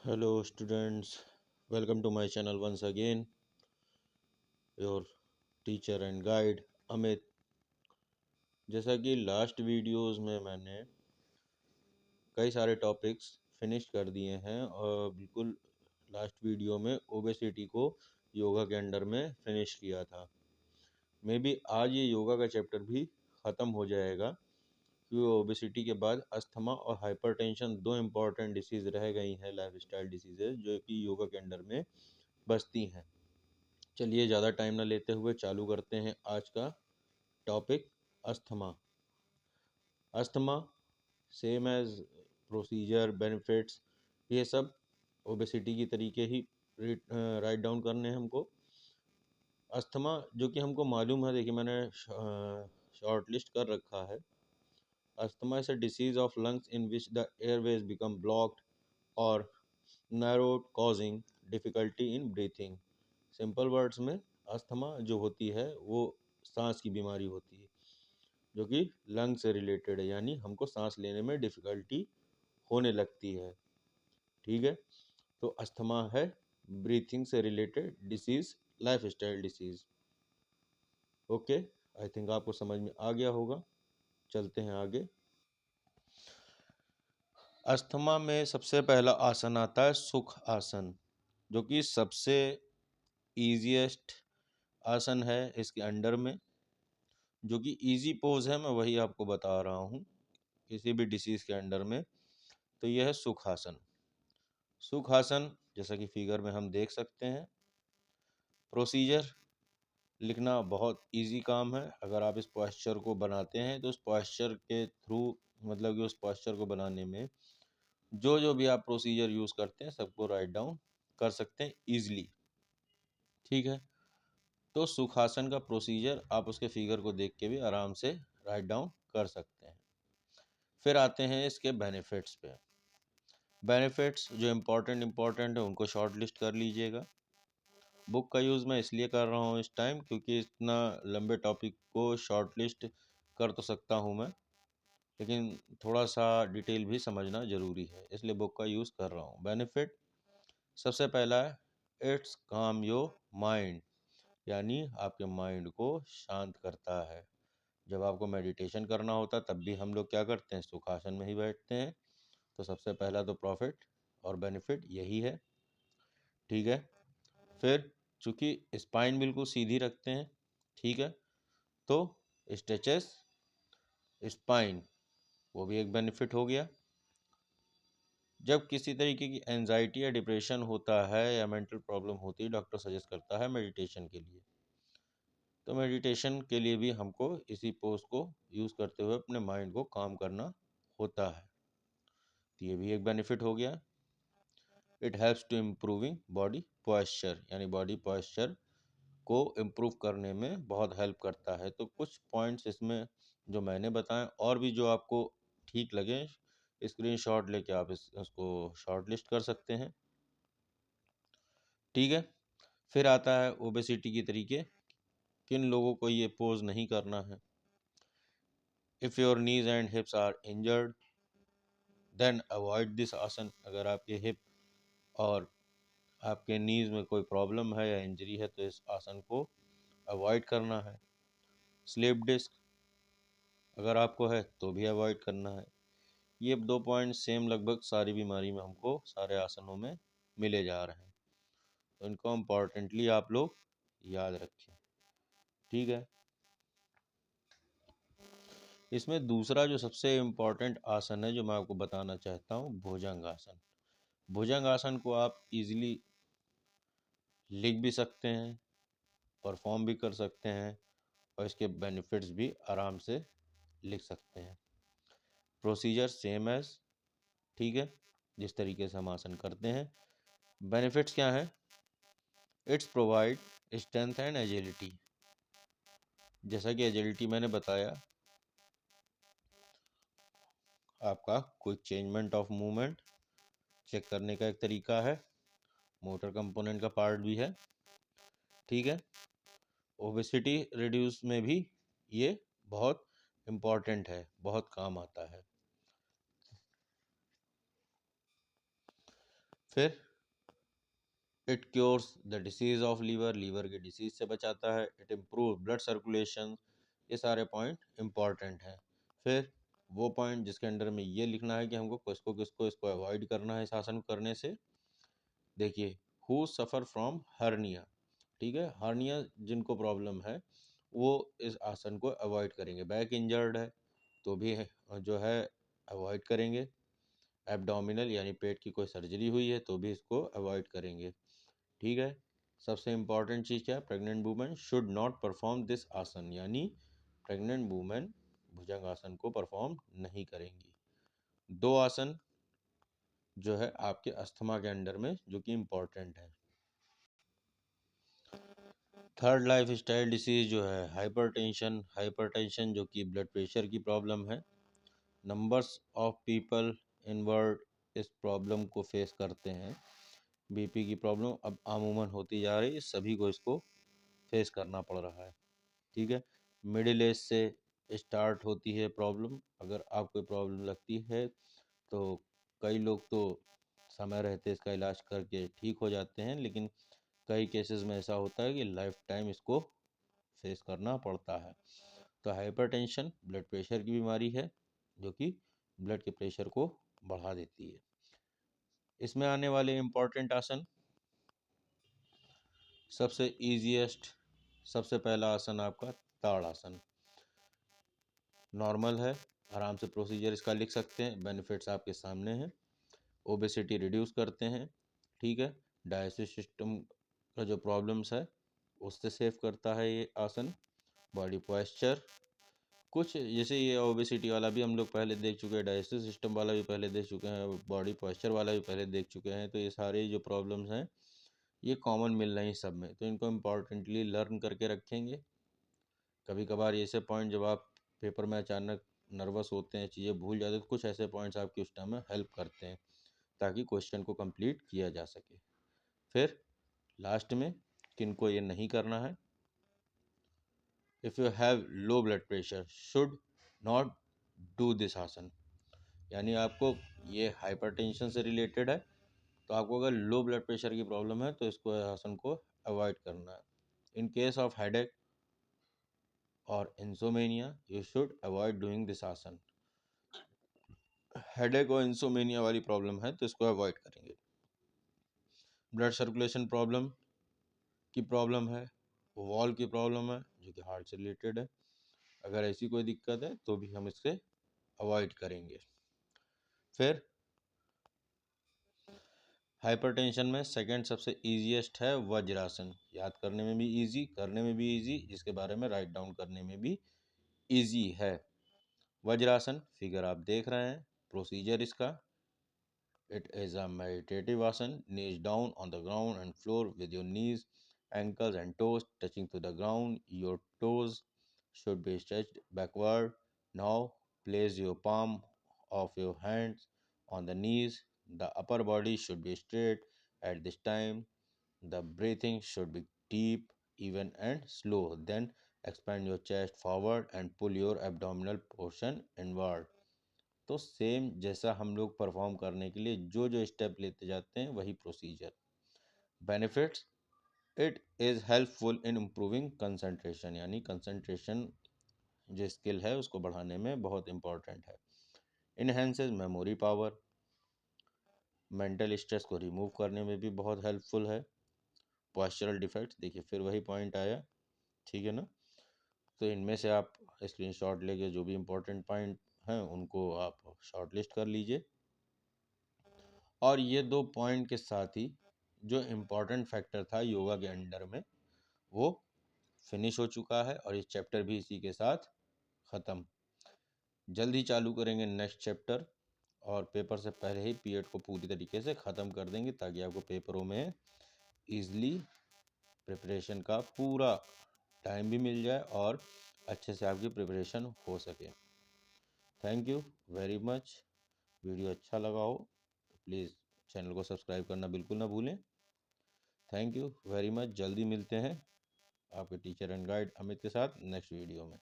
Hello students, welcome to my channel once again. Your teacher and guide Amit. जैसा कि last videos में मैंने कई सारे टॉपिक्स फिनिश कर दिए हैं और बिल्कुल लास्ट वीडियो में ओबेसिटी को योगा के अंडर में फिनिश किया था। मे बी आज ये योगा का चैप्टर भी ख़त्म हो जाएगा क्योंकि ओबेसिटी के बाद अस्थमा और हाइपरटेंशन दो इम्पॉर्टेंट डिसीज़ रह गई हैं, लाइफ स्टाइल डिसीज़ेज जो कि योगा के अंडर में बसती हैं। चलिए ज़्यादा टाइम ना लेते हुए चालू करते हैं आज का topic asthma. Asthma same as procedure benefits ये सब ओबेसिटी की तरीके ही राइट डाउन करने हैं हमको। अस्थमा जो कि हमको मालूम है, देखिए मैंने शॉर्ट लिस्ट कर रखा है। Asthma is a disease of lungs in which the airways become blocked और narrowed causing difficulty in breathing. Simple words में अस्थमा जो होती है वो सांस की बीमारी होती है जो कि लंग से रिलेटेड है, यानी हमको सांस लेने में डिफ़िकल्टी होने लगती है। ठीक है, तो अस्थमा है ब्रीथिंग से related disease, life style disease. Okay, I think आपको समझ में आ गया होगा। चलते हैं आगे। अस्थमा में सबसे पहला आसन आता है सुख आसन, जो कि सबसे ईजीएस्ट आसन है इसके अंडर में, जो कि इजी पोज है। मैं वही आपको बता रहा हूँ किसी भी डिसीज़ के अंडर में। तो यह है सुखासन। सुखासन जैसा कि फिगर में हम देख सकते हैं। प्रोसीजर लिखना बहुत इजी काम है। अगर आप इस पोस्चर को बनाते हैं तो उस पोस्चर के थ्रू, मतलब कि उस पोस्चर को बनाने में जो भी आप प्रोसीजर यूज़ करते हैं सबको राइट डाउन कर सकते हैं ईजिली। ठीक है, तो सुखासन का प्रोसीजर आप उसके फिगर को देख के भी आराम से राइट डाउन कर सकते हैं। फिर आते हैं इसके बेनिफिट्स पे। बेनिफिट्स जो इम्पोर्टेंट है उनको शॉर्ट लिस्ट कर लीजिएगा। बुक का यूज़ मैं इसलिए कर रहा हूँ इस टाइम क्योंकि इतना लंबे टॉपिक को शॉर्ट लिस्ट कर तो सकता हूँ मैं, लेकिन थोड़ा सा डिटेल भी समझना ज़रूरी है, इसलिए बुक का यूज़ कर रहा हूँ। बेनिफिट सबसे पहला है इट्स काम योर माइंड, यानी आपके माइंड को शांत करता है। जब आपको मेडिटेशन करना होता है तब भी हम लोग क्या करते हैं, सुखासन में ही बैठते हैं। तो सबसे पहला तो प्रॉफिट और बेनिफिट यही है। ठीक है, फिर चूँकि स्पाइन बिल्कुल सीधी रखते हैं, ठीक है, तो स्ट्रेचेस स्पाइन, वो भी एक बेनिफिट हो गया। जब किसी तरीके की एंजाइटी या डिप्रेशन होता है या मेंटल प्रॉब्लम होती है, डॉक्टर सजेस्ट करता है मेडिटेशन के लिए। तो मेडिटेशन के लिए भी हमको इसी पोज को यूज़ करते हुए अपने माइंड को काम करना होता है। तो ये भी एक बेनिफिट हो गया। It helps to improving body posture, यानी बॉडी पॉस्चर को इम्प्रूव करने में बहुत हेल्प करता है। तो कुछ पॉइंट्स इसमें जो मैंने बताए, और भी जो आपको ठीक लगे स्क्रीनशॉट लेके आप उसको शॉर्ट लिस्ट कर सकते हैं। ठीक है, फिर आता है ओबेसिटी की तरीके, किन लोगों को ये पोज नहीं करना है। If your knees and hips are injured then avoid this आसन। अगर आपके हिप और आपके नीज में कोई प्रॉब्लम है या इंजरी है तो इस आसन को अवॉइड करना है। स्लिप डिस्क अगर आपको है तो भी अवॉइड करना है। ये 2 पॉइंट सेम लगभग सारी बीमारी में हमको सारे आसनों में मिले जा रहे हैं, तो इनको इम्पॉर्टेंटली आप लोग याद रखें। ठीक है, इसमें दूसरा जो सबसे इम्पॉर्टेंट आसन है जो मैं आपको बताना चाहता हूँ, भुजंग आसन। भुजंग आसन को आप इजीली लिख भी सकते हैं, परफॉर्म भी कर सकते हैं और इसके बेनिफिट्स भी आराम से लिख सकते हैं। प्रोसीजर सेम एज, ठीक है, जिस तरीके से हम आसन करते हैं। बेनिफिट्स क्या हैं? It's provide strength and agility. जैसा कि एजिलिटी मैंने बताया, आपका quick changement of movement check करने का एक तरीका है, मोटर कंपोनेंट का पार्ट भी है। ठीक है, ओबेसिटी रिड्यूस में भी ये बहुत इम्पॉर्टेंट है, बहुत काम आता है। फिर it cures the disease of liver, liver की डिसीज से बचाता है। It improve blood circulation. ये सारे पॉइंट इम्पॉर्टेंट हैं। फिर वो पॉइंट जिसके अंडर में ये लिखना है कि हमको किसको किसको इसको अवॉइड करना है इस आसन करने से। देखिए, हु सफ़र फ्रॉम हर्निया, ठीक है, हर्निया जिनको प्रॉब्लम है वो इस आसन को अवॉइड करेंगे। बैक इंजर्ड है तो भी जो है अवॉइड करेंगे। एब्डोमिनल यानी पेट की कोई सर्जरी हुई है तो भी इसको अवॉइड करेंगे, ठीक है। सबसे इम्पॉर्टेंट चीज़ क्या है, pregnant women should not perform this आसन, यानी प्रेग्नेंट वुमेन भुजंग आसन को परफॉर्म नहीं करेंगी। दो आसन जो है आपके अस्थमा के अंडर में जो कि इम्पॉर्टेंट है। थर्ड लाइफ स्टाइल डिसीज जो है हाइपरटेंशन, हाइपरटेंशन जो कि ब्लड प्रेशर की प्रॉब्लम है। Numbers of people in world इस प्रॉब्लम को फेस करते हैं। बीपी की प्रॉब्लम अब आमूमन होती जा रही है, सभी को इसको फेस करना पड़ रहा है, ठीक है। मिडिल एज से स्टार्ट होती है प्रॉब्लम। अगर आपको प्रॉब्लम लगती है तो कई लोग तो समय रहते इसका इलाज करके ठीक हो जाते हैं, लेकिन कई केसेस में ऐसा होता है कि लाइफ टाइम इसको फेस करना पड़ता है। तो हाइपरटेंशन ब्लड प्रेशर की बीमारी है जो कि ब्लड के प्रेशर को बढ़ा देती है। इसमें आने वाले इम्पॉर्टेंट आसन, सबसे ईजीएस्ट सबसे पहला आसन आपका ताड़ासन। नॉर्मल है, आराम से प्रोसीजर इसका लिख सकते हैं। बेनिफिट्स आपके सामने हैं। ओबेसिटी रिड्यूस करते हैं, ठीक है। डाइजेस्टिव सिस्टम का जो प्रॉब्लम्स है उससे सेव करता है ये आसन। बॉडी पॉस्चर, कुछ जैसे ये ओबेसिटी वाला भी हम लोग पहले देख चुके हैं, डाइजेस्टिव सिस्टम वाला भी पहले देख चुके हैं, बॉडी पॉस्चर वाला भी पहले देख चुके हैं। तो ये सारे जो प्रॉब्लम्स हैं ये कॉमन मिल रही हैं सब में, तो इनको इम्पॉर्टेंटली लर्न करके रखेंगे। कभी कभार ऐसे पॉइंट जब आप पेपर में अचानक नर्वस होते हैं, चीज़ें भूल जाते हैं, तो कुछ ऐसे पॉइंट्स आपकी उस टाइम में हेल्प करते हैं ताकि क्वेश्चन को कंप्लीट किया जा सके। फिर लास्ट में किनको ये नहीं करना है, if you have low blood pressure should not do this आसन, यानी आपको ये हाइपरटेंशन से रिलेटेड है तो आपको अगर लो ब्लड प्रेशर की प्रॉब्लम है तो इसको आसन को अवॉइड करना है। इन केस ऑफ हेडेक और insomnia you should avoid doing this आसन। हेडेक और इंसोमेनिया वाली प्रॉब्लम है तो इसको अवॉइड करेंगे। ब्लड सर्कुलेशन प्रॉब्लम की प्रॉब्लम है, वॉल की प्रॉब्लम है जो कि हार्ट से रिलेटेड है, अगर ऐसी कोई दिक्कत है तो भी हम इससे अवॉइड करेंगे। फिर हाइपरटेंशन में सेकंड सबसे इजीएस्ट है वज्रासन। याद करने में भी इजी, करने में भी इजी, जिसके बारे में राइट डाउन करने में भी इजी है। वज्रासन फिगर आप देख रहे हैं, प्रोसीजर इसका, it is a meditative asan, knees down on the ground and floor with your knees, ankles and toes touching to the ground. Your toes should be stretched backward. Now place your palm of your hands on the knees. The upper body should be straight at this time. The breathing should be deep, even and slow. Then expand your chest forward and pull your abdominal portion inward. तो same जैसा हम लोग perform करने के लिए जो जो step लेते जाते हैं वही procedure. Benefits, it is helpful in improving concentration, यानी कंसंट्रेशन जो स्किल है उसको बढ़ाने में बहुत इंपॉर्टेंट है। Enhances memory power, mental stress को रिमूव करने में भी बहुत हेल्पफुल है। पॉस्चरल डिफेक्ट्स, देखिए फिर वही पॉइंट आया, ठीक है ना। तो इनमें से आप स्क्रीनशॉट लेके जो भी इम्पोर्टेंट पॉइंट हैं उनको आप शॉर्ट लिस्ट कर लीजिए। और ये दो पॉइंट के साथ ही जो इम्पोर्टेंट फैक्टर था योगा के अंडर में वो फिनिश हो चुका है और ये चैप्टर भी इसी के साथ ख़त्म। जल्द ही चालू करेंगे नेक्स्ट चैप्टर और पेपर से पहले ही पीरियड को पूरी तरीके से ख़त्म कर देंगे ताकि आपको पेपरों में ईज़िली प्रिपरेशन का पूरा टाइम भी मिल जाए और अच्छे से आपकी प्रिपरेशन हो सके। Thank you very much. Video अच्छा लगा हो तो प्लीज़ चैनल को सब्सक्राइब करना बिल्कुल ना भूलें। Thank you very much. जल्दी मिलते हैं आपके टीचर एंड गाइड अमित के साथ नेक्स्ट वीडियो में।